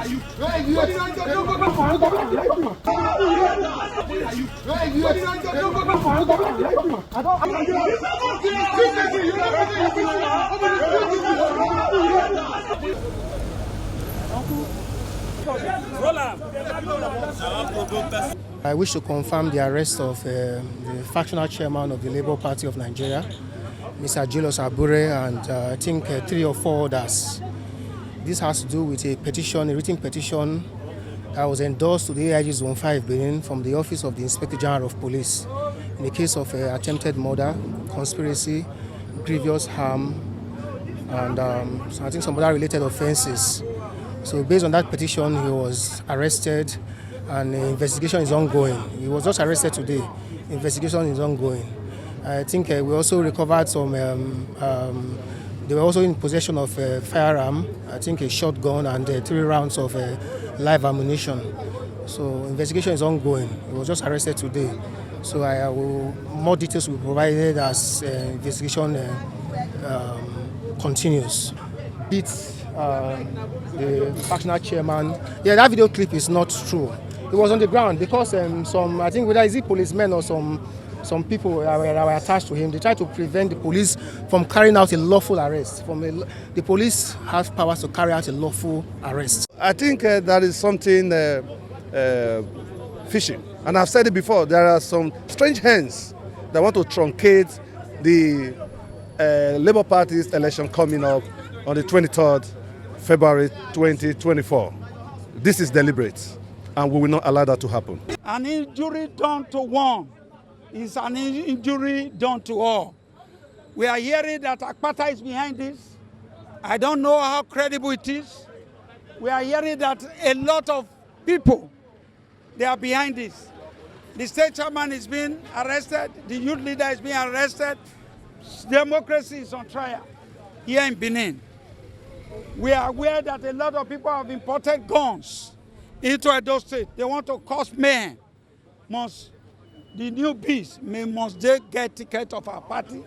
I wish to confirm the arrest of the factional chairman of the Labour Party of Nigeria, Mr Julius Abure, and I think 3 or 4 others. This has to do with a petition, a written petition that was endorsed to the AIG Zone 5 Benin from the Office of the Inspector General of Police in the case of attempted murder, conspiracy, grievous harm, and I think some other related offences. So based on that petition, he was arrested and the investigation is ongoing. He was just arrested today. Investigation is ongoing. I think we also recovered some, they were also in possession of a firearm, I think a shotgun and 3 rounds of live ammunition. So investigation is ongoing. He was just arrested today. So more details will be provided as investigation continues. The factional chairman. Yeah, that video clip is not true. It was on the ground because some, I think whether is it policemen or some people that were attached to him, they tried to prevent the police from carrying out a lawful arrest. The police have powers to carry out a lawful arrest. I think that is something fishy. And I've said it before, there are some strange hands that want to truncate the Labour Party's election coming up on the 23rd February 2024. This is deliberate, and we will not allow that to happen. An injury done to one is an injury done to all. We are hearing that Akpata is behind this. I don't know how credible it is. We are hearing that a lot of people, they are behind this. The state chairman is being arrested. The youth leader is being arrested. Democracy is on trial here in Benin. We are aware that a lot of people have imported guns into Edo State. They want to cause mayhem. The new beast, must they get ticket of our party?